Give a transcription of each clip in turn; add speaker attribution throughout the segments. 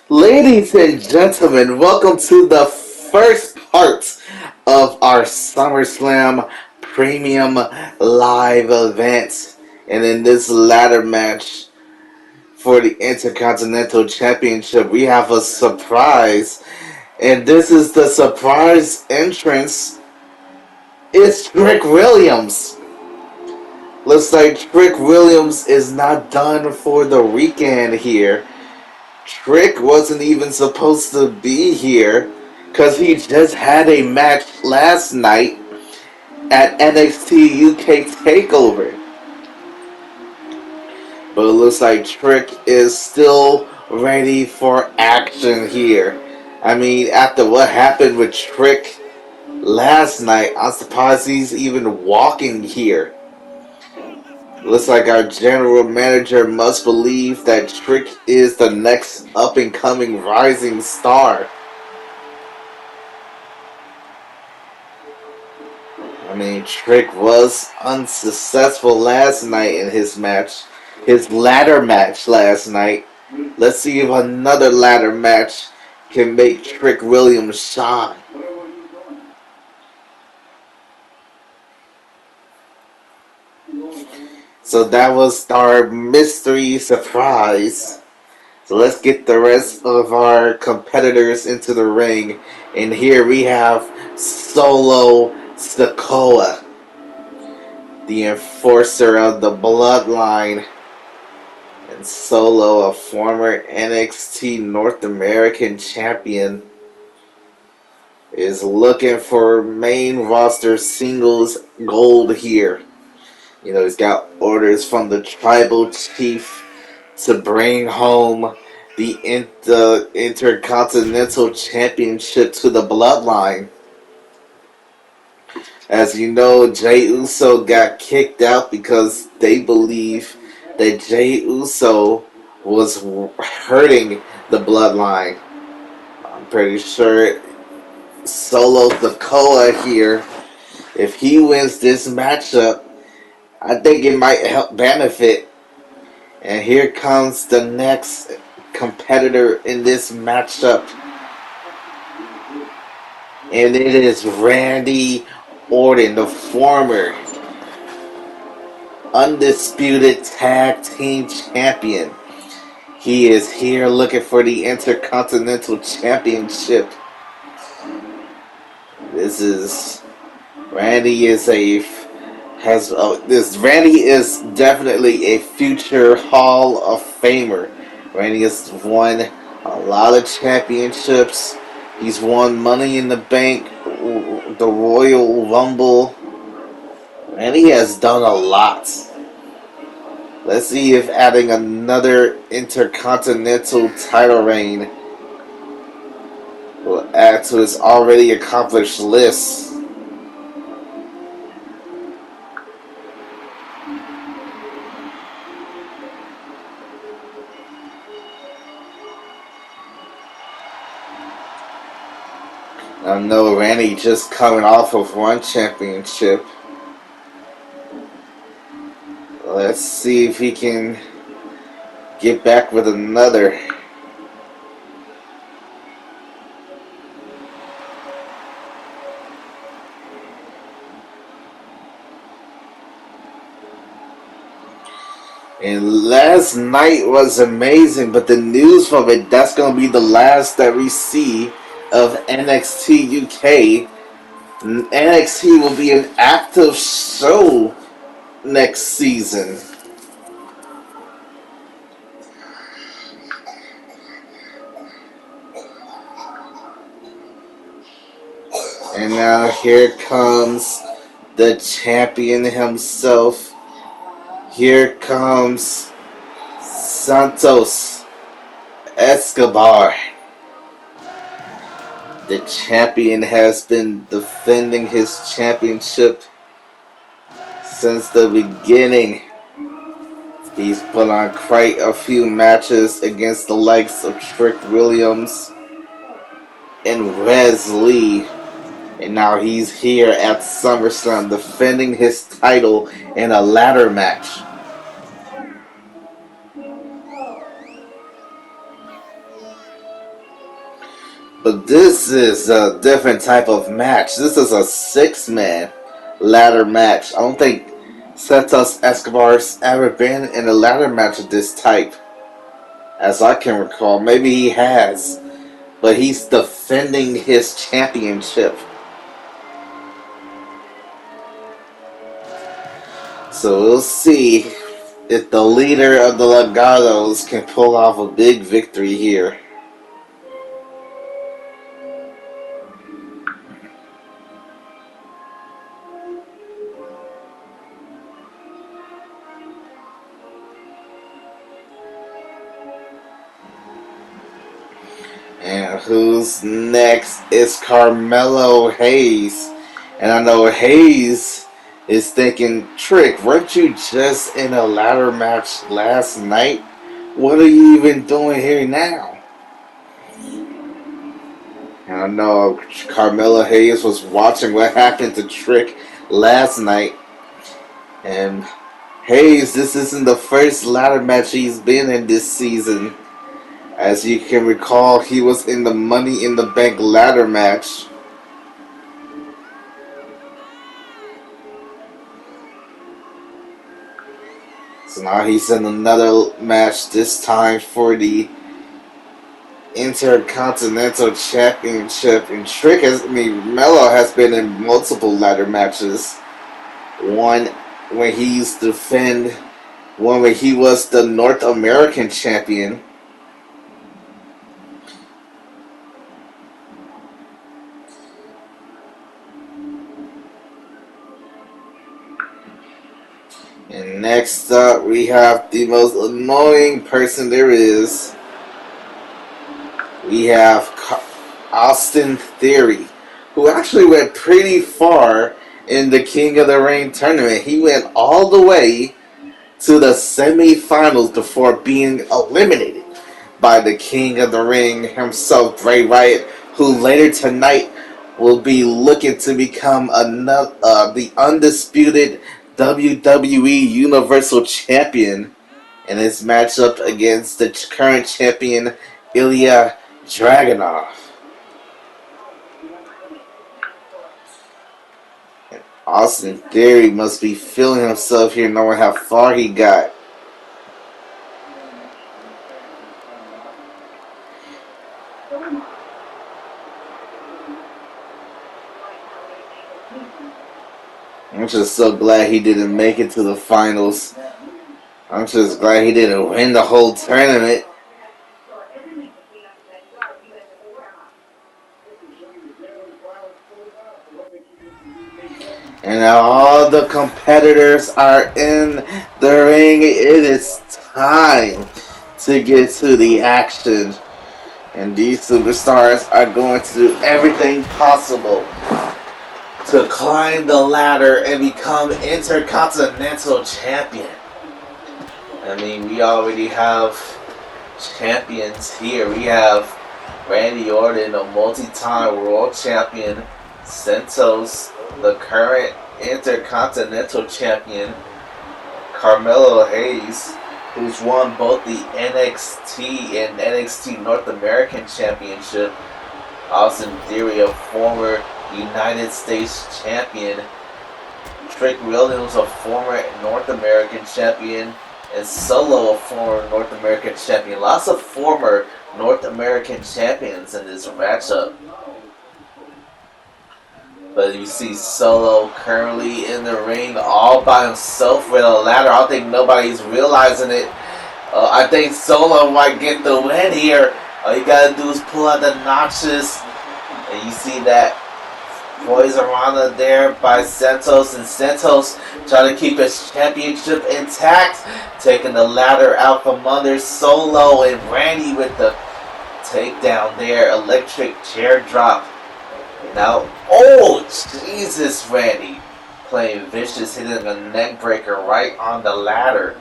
Speaker 1: Ladies and gentlemen, welcome to the first part of our SummerSlam Premium Live event. And in this ladder match for the Intercontinental Championship, we have a surprise. And this is the surprise entrance. It's Trick Williams. Looks like Trick Williams is not done for the weekend here. Trick wasn't even supposed to be here because he just had a match last night at NXT UK TakeOver. But it looks like Trick is still ready for action here. I mean, after what happened with Trick last night, I'm surprised he's even walking here. Looks like our general manager must believe that Trick is the next up and coming rising star. I mean, Trick was unsuccessful last night in his ladder match last night. Let's see if another ladder match can make Trick Williams shine. So that was our mystery surprise. So let's get the rest of our competitors into the ring. And here we have Solo Sikoa, the enforcer of the bloodline, and Solo, a former NXT North American champion, is looking for main roster singles gold here. You know, he's got orders from the tribal chief to bring home the Intercontinental Championship to the bloodline. As you know, Jey Uso got kicked out because they believe that Jey Uso was hurting the bloodline. I'm pretty sure Solo Sikoa here, if he wins this matchup, I think it might help benefit. And here comes the next competitor in this matchup. And it is Randy Orton, the former undisputed tag team champion. He is here looking for the Intercontinental Championship. This is Randy is Randy is definitely a future Hall of Famer. Randy has won a lot of championships. He's won Money in the Bank, the Royal Rumble, and he has done a lot. Let's see if adding another Intercontinental title reign will add to his already accomplished list. I know Randy just coming off of one championship. Let's see if he can get back with another. And last night was amazing, but the news from it, that's going to be the last that we see of NXT UK. NXT will be an active show next season. And now here comes the champion himself. Here comes Santos Escobar. The champion has been defending his championship since the beginning. He's put on quite a few matches against the likes of Trick Williams and Wes Lee. And now he's here at SummerSlam defending his title in a ladder match. But this is a different type of match. This is a six-man ladder match. I don't think Santos Escobar's ever been in a ladder match of this type, as I can recall. Maybe he has, but he's defending his championship. So we'll see if the leader of the Legados can pull off a big victory here. And who's next is Carmelo Hayes. And I know Hayes is thinking, Trick, weren't you just in a ladder match last night? What are you even doing here now? And I know Carmelo Hayes was watching what happened to Trick last night. And Hayes, this isn't the first ladder match he's been in this season. As you can recall, he was in the Money in the Bank ladder match. So now he's in another match, this time for the Intercontinental Championship. And Melo has been in multiple ladder matches. One when he used to defend, one when he was the North American champion. And next up, we have the most annoying person there is. We have Austin Theory, who actually went pretty far in the King of the Ring tournament. He went all the way to the semifinals before being eliminated by the King of the Ring himself, Bray Wyatt, who later tonight will be looking to become the undisputed WWE Universal Champion in his matchup against the current champion Ilya Dragunov. And Austin Theory must be feeling himself here, knowing how far he got. I'm just so glad he didn't make it to the finals. I'm just glad he didn't win the whole tournament. And now all the competitors are in the ring. It is time to get to the action. And these superstars are going to do everything possible to climb the ladder and become Intercontinental Champion. I mean, we already have champions here. We have Randy Orton, a multi-time world champion. Santos, the current Intercontinental Champion. Carmelo Hayes, who's won both the NXT and NXT North American Championship. Austin Theory, a former United States champion. Trick Williams, a former North American champion. And Solo, a former North American champion. Lots of former North American champions in this matchup. But you see Solo currently in the ring all by himself with a ladder. I don't think nobody's realizing it. I think Solo might get the win here. All you gotta do is pull out the notches. And you see that Poison Rana there by Santos. And Santos trying to keep his championship intact. Taking the ladder out from under Solo and Randy with the takedown there. Electric chair drop. Now, oh, Jesus, Randy. Playing vicious, hitting a neck breaker right on the ladder.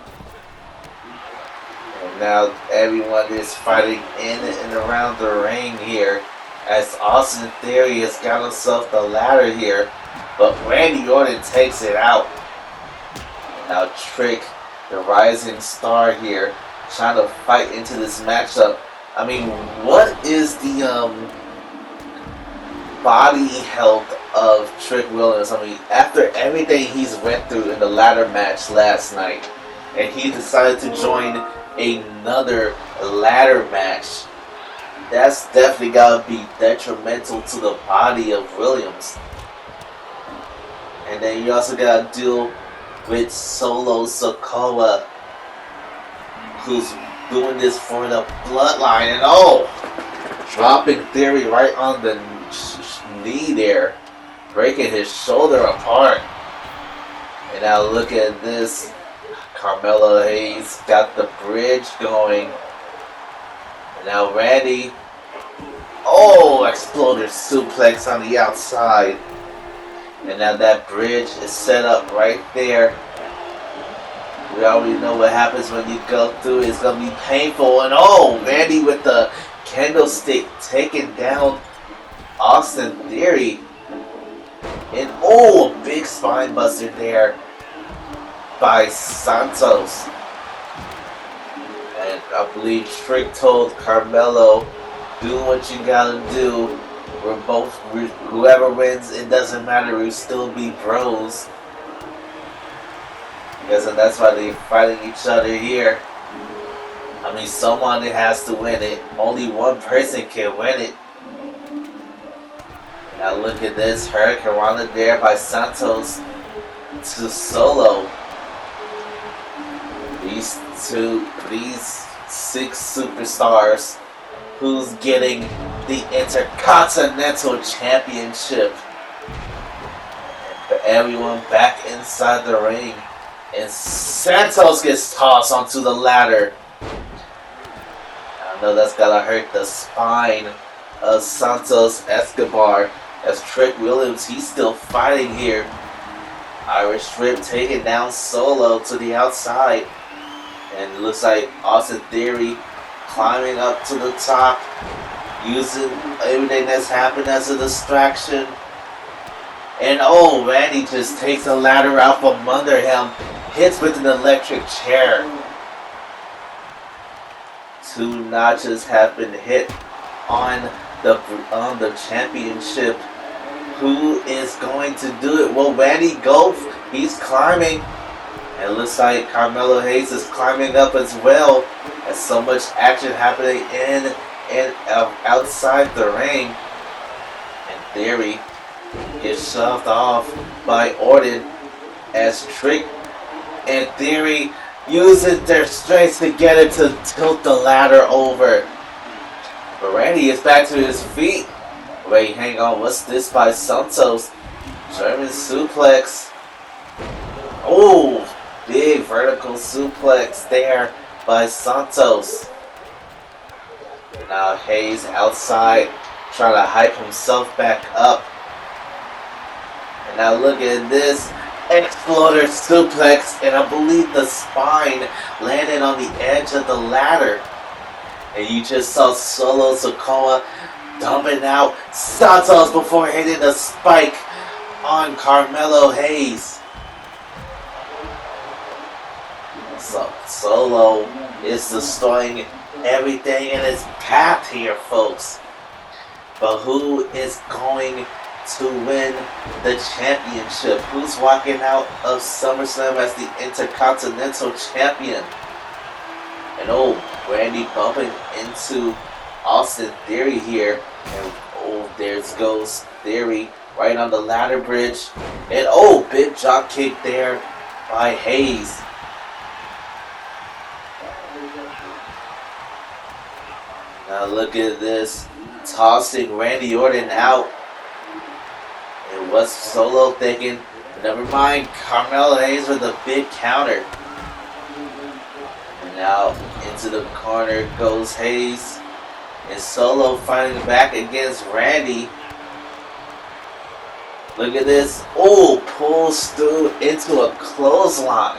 Speaker 1: And now everyone is fighting in and around the ring here. As Austin Theory has got himself the ladder here. But Randy Orton takes it out. Now Trick, the rising star here, trying to fight into this matchup. I mean, what is the body health of Trick Williams. I mean, after everything he's went through in the ladder match last night, and he decided to join another ladder match, that's definitely gotta be detrimental to the body of Williams. And then you also gotta deal with Solo Sikoa, who's doing this for the bloodline, and dropping Theory right on the knee there, breaking his shoulder apart. And now look at this. Carmelo Hayes got the bridge going. And now Randy. Exploder suplex on the outside. And now that bridge is set up right there. We already know what happens when you go through. It's going to be painful. And Randy with the candlestick taking down Austin Theory. And a big spine buster there by Santos. And I believe Trick told Carmelo, do what you gotta do. Whoever wins, it doesn't matter, we'll still be bros. Yes, and that's why they're fighting each other here. I mean, someone has to win it. Only one person can win it. Now look at this. Hurricane Rana there by Santos to Solo. These six superstars who's getting the Intercontinental Championship. And everyone back inside the ring. And Santos gets tossed onto the ladder. I know that's gotta hurt the spine of Santos Escobar. As Trick Williams, he's still fighting here. Irish Strip taking down Solo to the outside. And it looks like Austin Theory climbing up to the top, using everything that's happened as a distraction. And Randy just takes the ladder out from under him, hits with an electric chair. 2 notches have been hit on the championship. Who is going to do it? Will Randy go? He's climbing. And it looks like Carmelo Hayes is climbing up as well. There's so much action happening in and outside the ring. And Theory gets shoved off by Orton as Trick and Theory using their strength to get it to tilt the ladder over. But Randy is back to his feet. Wait, hang on. What's this by Santos? German suplex. Big vertical suplex there by Santos. Now Hayes outside trying to hype himself back up. And now look at this. Exploder suplex, and I believe the spine landed on the edge of the ladder. And you just saw Solo Sikoa dumping out Santos before hitting the spike on Carmelo Hayes. So Solo is destroying everything in his path here, folks. But who is going to win the championship? Who's walking out of SummerSlam as the Intercontinental Champion? And Randy bumping into Austin Theory here. And there goes Theory right on the ladder bridge. And big drop kick there by Hayes. Now look at this. Tossing Randy Orton out. And what's Solo thinking? Never mind, Carmelo Hayes with a big counter. And now into the corner goes Hayes. And Solo fighting back against Randy. Look at this. Pulls through into a clothesline.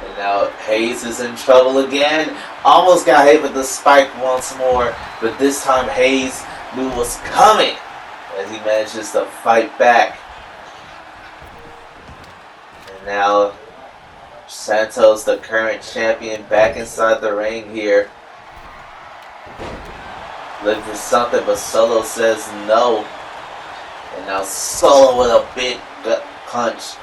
Speaker 1: And now Hayes is in trouble again. Almost got hit with the spike once more. But this time Hayes knew was coming as he manages to fight back. And now Santos, the current champion, back inside the ring here. looking for something, but Solo says no. And now Solo with a big gut punch.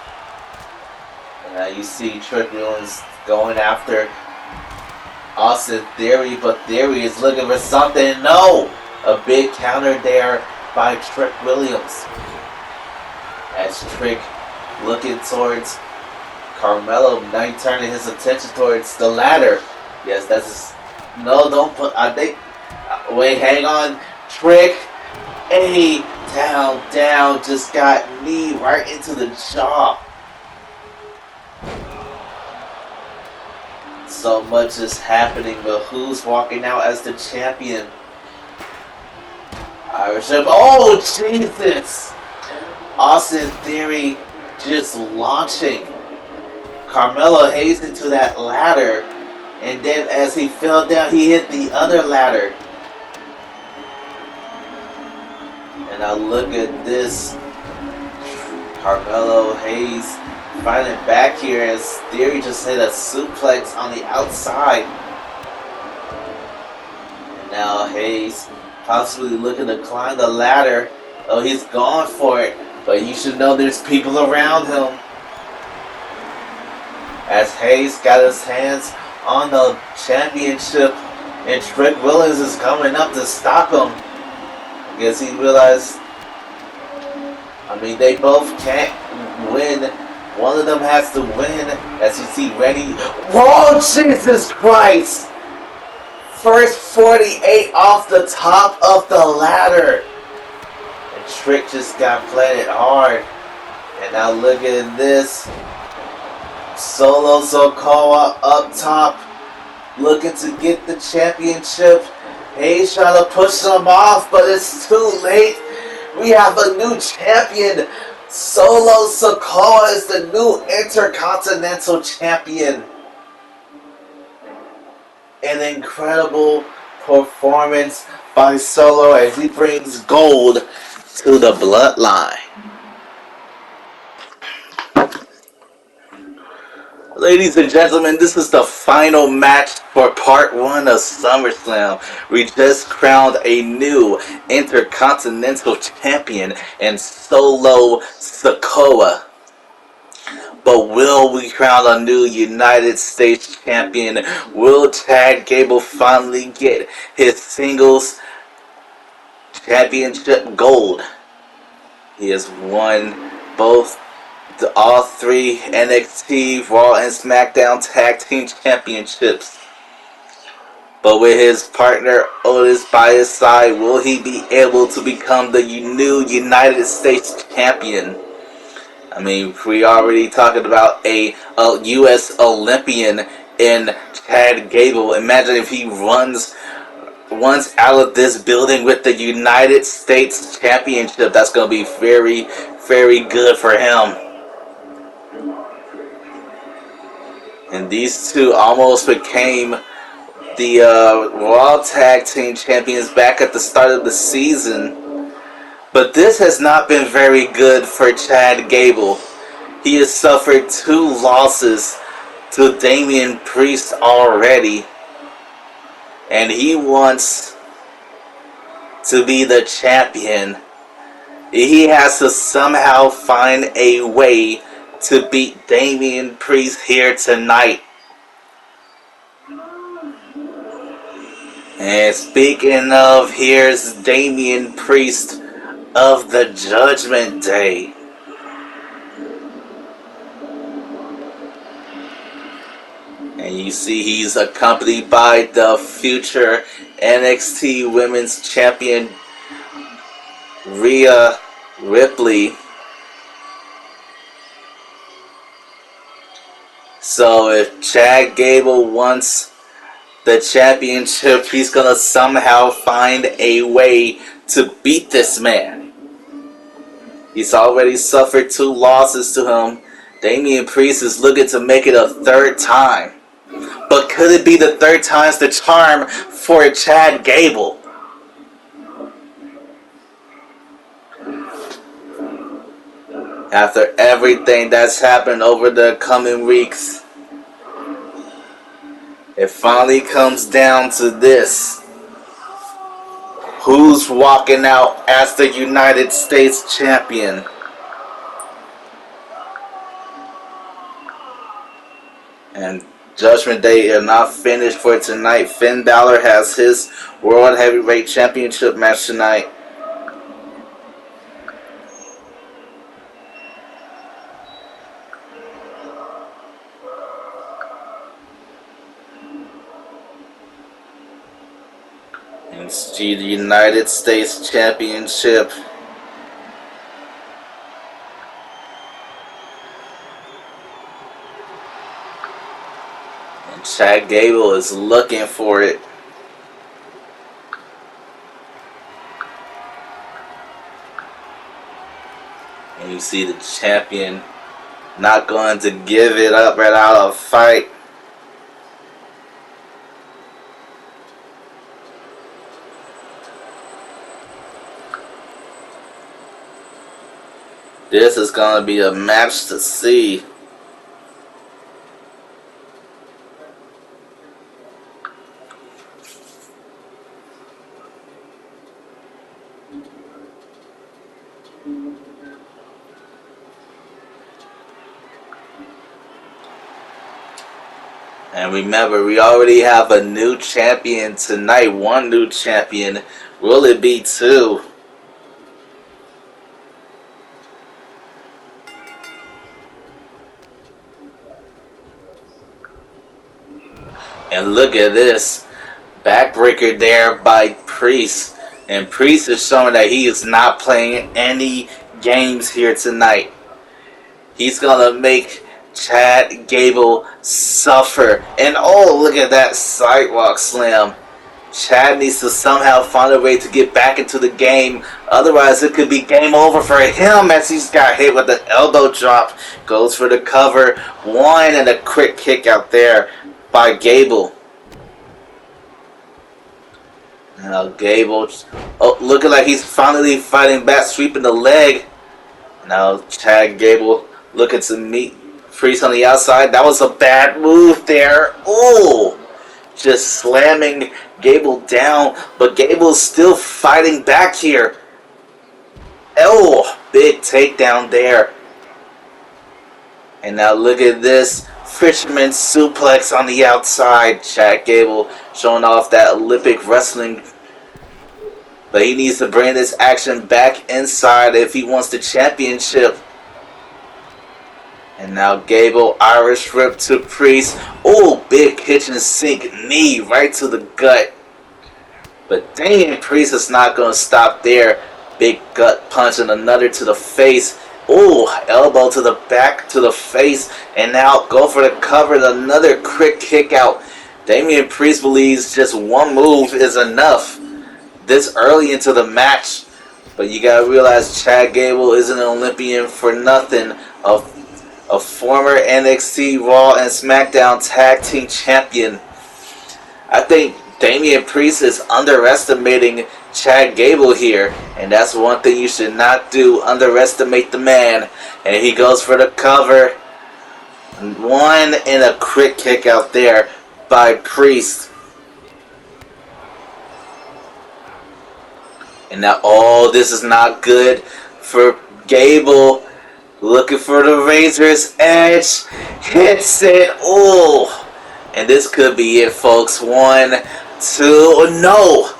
Speaker 1: And now you see Trick Williams going after Austin Theory, but Theory is looking for something. No! A big counter there by Trick Williams. As Trick looking towards Carmelo, now he's turning his attention towards the ladder. Yes, that's his, no, don't put, I think, wait, hang on. Trick, down, just got knee right into the jaw. So much is happening, but who's walking out as the champion? Irish Whip. Oh, Jesus! Austin Theory just launching Carmelo Hayes into that ladder. And then as he fell down, he hit the other ladder. And now look at this. Carmelo Hayes fighting back here as Theory just hit a suplex on the outside. And now Hayes possibly looking to climb the ladder. Oh, he's gone for it. But you should know there's people around him. As Hayes got his hands on the championship and Trick Williams is coming up to stop him. I guess he realized, I mean, they both can't win. One of them has to win. As you see, ready. Whoa, Jesus Christ! First 48 off the top of the ladder. And Trick just got planted hard. And now look at this. Solo Sikoa up top, looking to get the championship. Hayes trying to push him off, but it's too late. We have a new champion. Solo Sikoa is the new Intercontinental Champion. An incredible performance by Solo as he brings gold to the bloodline. Ladies and gentlemen, this is the final match for part 1 of SummerSlam. We just crowned a new Intercontinental Champion in Solo Sikoa. But will we crown a new United States Champion? Will Chad Gable finally get his singles championship gold? He has won both all 3 NXT, Raw, and SmackDown Tag Team Championships. But with his partner Otis by his side, will he be able to become the new United States Champion? I mean, we already talking about a U.S. Olympian in Chad Gable. Imagine if he runs out of this building with the United States Championship. That's going to be very, very good for him. And these two almost became the Raw Tag Team Champions back at the start of the season. But this has not been very good for Chad Gable. He has suffered 2 losses to Damian Priest already. And he wants to be the champion. He has to somehow find a way to beat Damian Priest here tonight. And speaking of, here's Damian Priest of the Judgment Day. And you see he's accompanied by the future NXT Women's Champion Rhea Ripley. So if Chad Gable wants the championship, he's gonna somehow find a way to beat this man. He's already suffered 2 losses to him. Damian Priest is looking to make it a 3rd time. But could it be the 3rd time's the charm for Chad Gable? After everything that's happened over the coming weeks, it finally comes down to this. Who's walking out as the United States champion? And Judgment Day is not finished for tonight. Finn Balor has his World Heavyweight Championship match tonight. And it's the United States Championship. And Chad Gable is looking for it. And you see the champion not going to give it up right out of fight. This is going to be a match to see. And remember, we already have a new champion tonight. One new champion. Will it be two? And look at this. Backbreaker there by Priest. And Priest is showing that he is not playing any games here tonight. He's going to make Chad Gable suffer. And oh, look at that sidewalk slam. Chad needs to somehow find a way to get back into the game. Otherwise, it could be game over for him as he's got hit with an elbow drop. Goes for the cover. One and a quick kick out there by Gable. Now Gable, looking like he's finally fighting back, sweeping the leg. Now Chad Gable looking to meet Priest on the outside. That was a bad move there. Ooh, just slamming Gable down, but Gable's still fighting back here. Oh, big takedown there. And now look at this. Fisherman suplex on the outside. Chad Gable showing off that Olympic wrestling. But he needs to bring this action back inside if he wants the championship. And now Gable, Irish whip to Priest. Oh, big kitchen sink knee right to the gut. But Damian Priest is not going to stop there. Big gut punch and another to the face. Oh, elbow to the back, to the face, and now go for the cover and another quick kick out. Damian Priest believes just one move is enough this early into the match. But you gotta realize Chad Gable isn't an Olympian for nothing. A former NXT Raw and SmackDown Tag Team Champion. I think Damian Priest is underestimating Chad Gable here, and that's one thing you should not do. Underestimate the man. And he goes for the cover. One and a quick kick out there by Priest. And now, oh, this is not good for Gable. Looking for the Razor's Edge. Hits it. Oh. And this could be it, folks. 1, 2. No.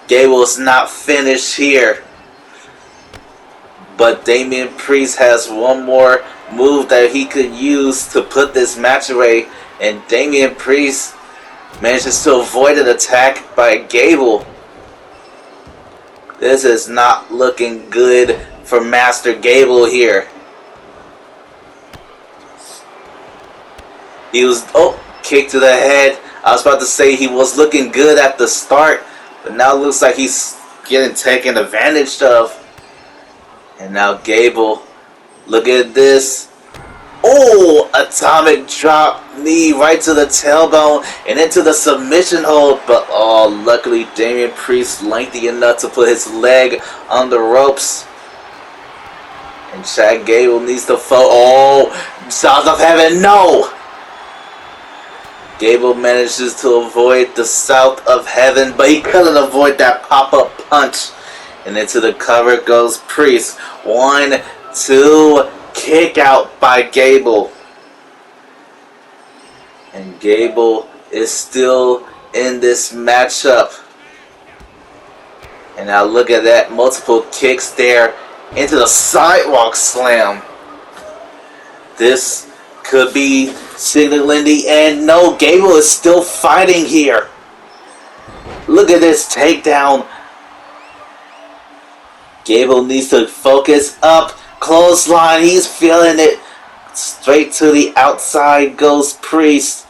Speaker 1: Gable's not finished here. But Damian Priest has one more move that he could use to put this match away. And Damian Priest manages to avoid an attack by Gable. This is not looking good for Master Gable here. He was, kick to the head. I was about to say he was looking good at the start, but now it looks like he's getting taken advantage of. And now Gable, look at this. Oh, atomic drop knee right to the tailbone and into the submission hold. But luckily Damian Priest lengthy enough to put his leg on the ropes. And Chad Gable needs to fall. Oh, South of Heaven, no! Gable manages to avoid the South of Heaven, but he couldn't avoid that pop-up punch. And into the cover goes Priest. 1, 2, kick out by Gable. And Gable is still in this matchup. And now look at that, multiple kicks there into the sidewalk slam. This could be signaling the end. No, Gable is still fighting here. Look at this takedown. Gable needs to focus up. Clothesline, he's feeling it. Straight to the outside goes Priest.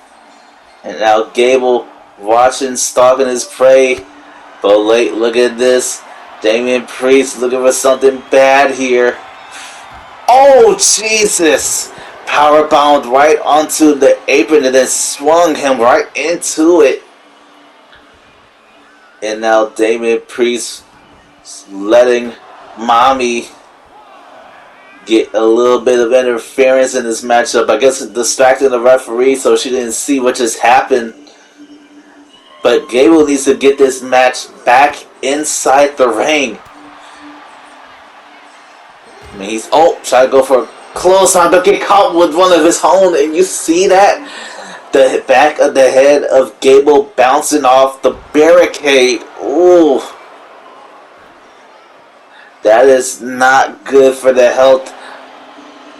Speaker 1: And now Gable watching, stalking his prey. But look at this. Damian Priest looking for something bad here. Oh, Jesus! Powerbound right onto the apron and then swung him right into it. And now Damian Priest letting Mommy get a little bit of interference in this matchup. I guess distracting the referee so she didn't see what just happened. But Gable needs to get this match back inside the ring. I mean, he's trying to go for a clothesline, but get caught with one of his own. And you see that? The back of the head of Gable bouncing off the barricade. Ooh. That is not good for the health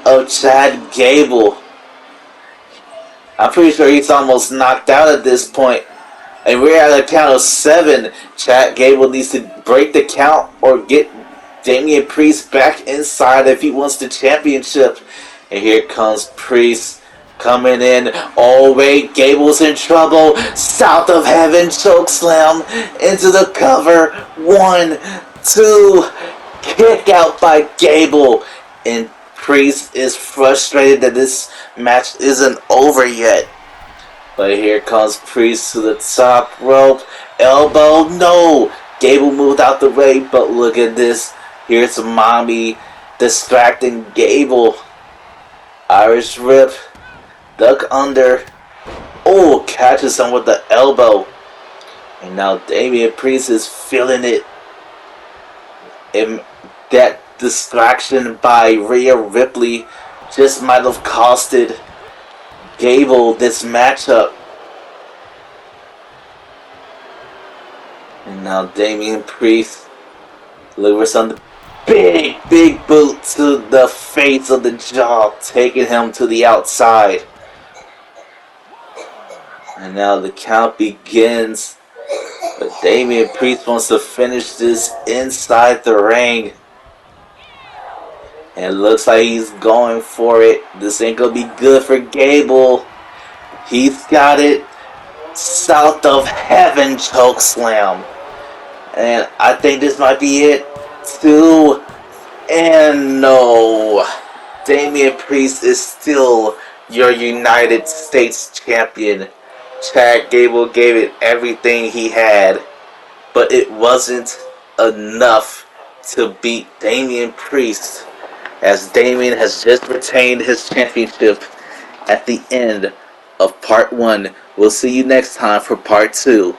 Speaker 1: of Chad Gable. I'm pretty sure he's almost knocked out at this point. And we're at a count of 7. Chad Gable needs to break the count or get Damian Priest back inside if he wants the championship. And here comes Priest coming in. Oh wait, Gable's in trouble. South of Heaven chokeslam into the cover. 1, 2, kick out by Gable. And Priest is frustrated that this match isn't over yet. But here comes Priest to the top rope. Elbow, no! Gable moved out the way, but look at this. Here's Mommy distracting Gable. Irish Rip. Duck under. Oh, catches him with the elbow. And now Damian Priest is feeling it. And that distraction by Rhea Ripley just might have costed Gable this matchup. And now Damian Priest looking for some big boot to the face of the jaw, taking him to the outside. And now the count begins. But Damian Priest wants to finish this inside the ring. And it looks like he's going for it. This ain't gonna be good for Gable. He's got it. South of Heaven chokeslam. And I think this might be it. 2. And no. Damian Priest is still your United States champion. Chad Gable gave it everything he had. But it wasn't enough to beat Damian Priest, as Damian has just retained his championship at the end of part 1. We'll see you next time for part 2.